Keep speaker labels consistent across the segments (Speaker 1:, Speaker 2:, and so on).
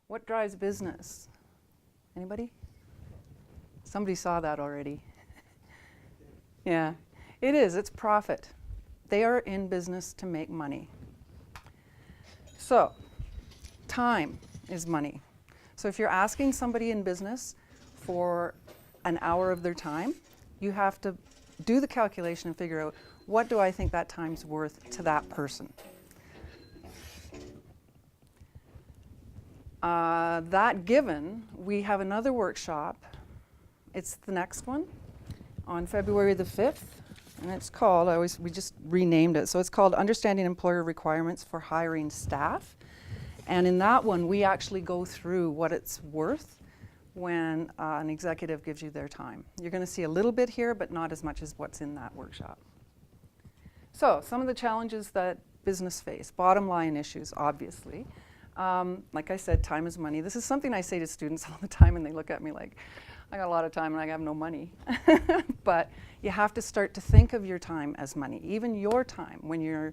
Speaker 1: What drives business? Anybody? Somebody saw that already. Yeah, it is. It's profit. They are in business to make money. So, time is money. So if you're asking somebody in business for an hour of their time, you have to do the calculation and figure out, what do I think that time's worth to that person? That given, we have another workshop. It's the next one on February the 5th, and it's called, we just renamed it, so it's called Understanding Employer Requirements for Hiring Staff. And in that one, we actually go through what it's worth when an executive gives you their time. You're going to see a little bit here, but not as much as what's in that workshop. So, some of the challenges that business face, bottom line issues, obviously. Like I said, time is money. This is something I say to students all the time, and they look at me like, I got a lot of time and I have no money. But you have to start to think of your time as money. Even your time, when you're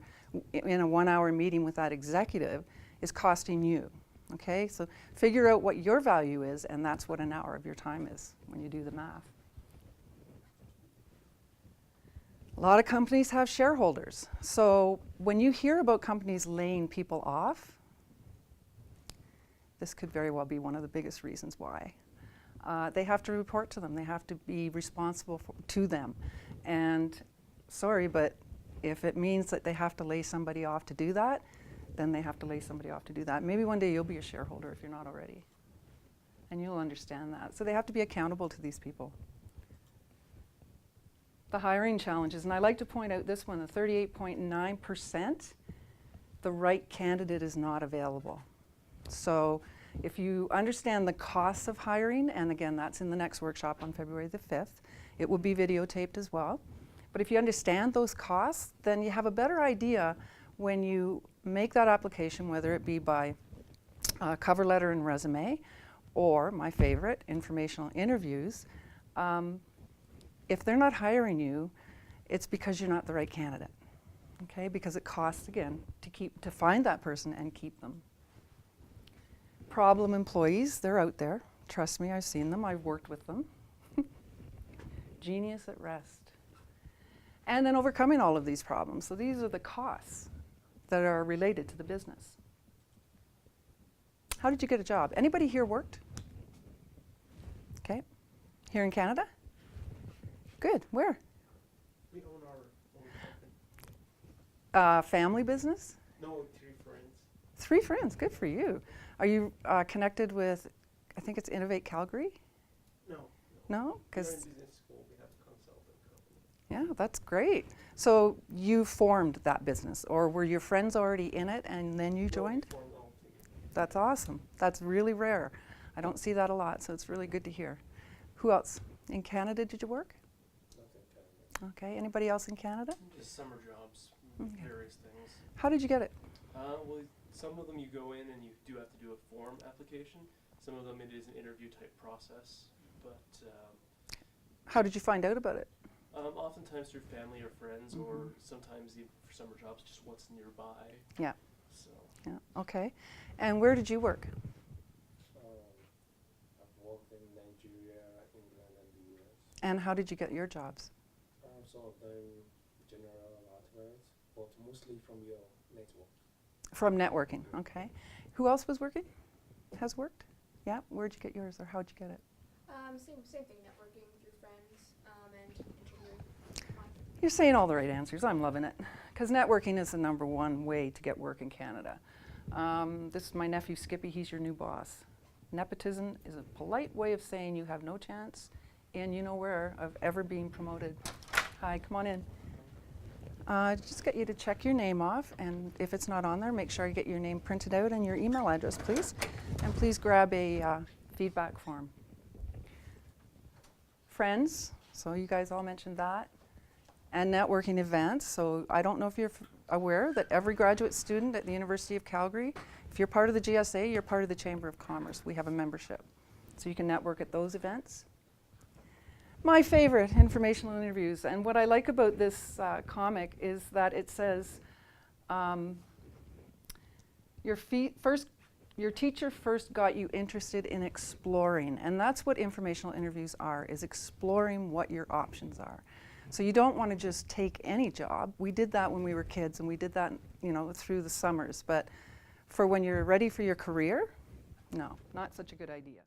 Speaker 1: in a 1-hour meeting with that executive, is costing you. Okay, so figure out what your value is, and that's what an hour of your time is when you do the math. A lot of companies have shareholders. So when you hear about companies laying people off, this could very well be one of the biggest reasons why. They have to report to them. They have to be responsible to them. And sorry, but if it means that they have to lay somebody off to do that, then they have to lay somebody off to do that. Maybe one day you'll be a shareholder if you're not already. And you'll understand that. So they have to be accountable to these people. The hiring challenges, and I like to point out this one, the 38.9%, the right candidate is not available. So if you understand the costs of hiring, and again, that's in the next workshop on February the 5th, it will be videotaped as well. But if you understand those costs, then you have a better idea when you make that application, whether it be by cover letter and resume, or my favorite, informational interviews. If they're not hiring you, it's because you're not the right candidate. Okay, because it costs, again, to find that person and keep them. Problem employees, they're out there. Trust me, I've seen them, I've worked with them. Genius at rest. And then overcoming all of these problems. So these are the costs that are related to the business. How did you get a job? Anybody here worked? Okay. Here in Canada? Good. Where?
Speaker 2: We own our own company.
Speaker 1: Family business?
Speaker 2: No, 3 friends.
Speaker 1: 3 friends. Good for you. Are you connected with, I think it's Innovate Calgary?
Speaker 2: No.
Speaker 1: No?
Speaker 2: We're in
Speaker 1: Because
Speaker 2: business school. We have a consultant company.
Speaker 1: yeah, that's great. So you formed that business, or were your friends already in it and then you joined?
Speaker 2: No, we formed all together.
Speaker 1: That's awesome. That's really rare. I don't see that a lot, so it's really good to hear. Who else? In Canada did you work?
Speaker 2: Nothing Canada.
Speaker 1: Okay, anybody else in Canada?
Speaker 3: Just summer jobs,
Speaker 1: Okay.
Speaker 3: various things.
Speaker 1: How did you get it?
Speaker 3: Well, some of them you go in and you do have to do a form application. Some of them it is an interview type process. But
Speaker 1: How did you find out about it?
Speaker 3: oftentimes through family or friends, or sometimes even for summer jobs, just what's nearby.
Speaker 1: Yeah.
Speaker 3: So
Speaker 1: Yeah, okay. And where did you work?
Speaker 2: I've worked in Nigeria, England, and the US.
Speaker 1: And how did you get your jobs?
Speaker 2: Some of them general adverts, but mostly from your network.
Speaker 1: From networking, okay. Who else was working? Has worked? Yeah, where'd you get yours, or how'd you get it?
Speaker 4: Same thing, networking through friends and interviewing.
Speaker 1: You're saying all the right answers. I'm loving it. Because networking is the #1 way to get work in Canada. This is my nephew Skippy. He's your new boss. Nepotism is a polite way of saying you have no chance in you know where of ever being promoted. Hi, come on in. Just get you to check your name off, and if it's not on there, make sure you get your name printed out and your email address, please. And please grab a feedback form. Friends, so you guys all mentioned that. And networking events. So I don't know if you're aware that every graduate student at the University of Calgary, if you're part of the GSA, you're part of the Chamber of Commerce. We have a membership. So you can network at those events. My favorite, informational interviews. And what I like about this comic is that it says, your first Your teacher first got you interested in exploring, and that's what informational interviews are, is exploring what your options are. So you don't want to just take any job. We did that when we were kids, and we did that, through the summers. But for when you're ready for your career, no, not such a good idea.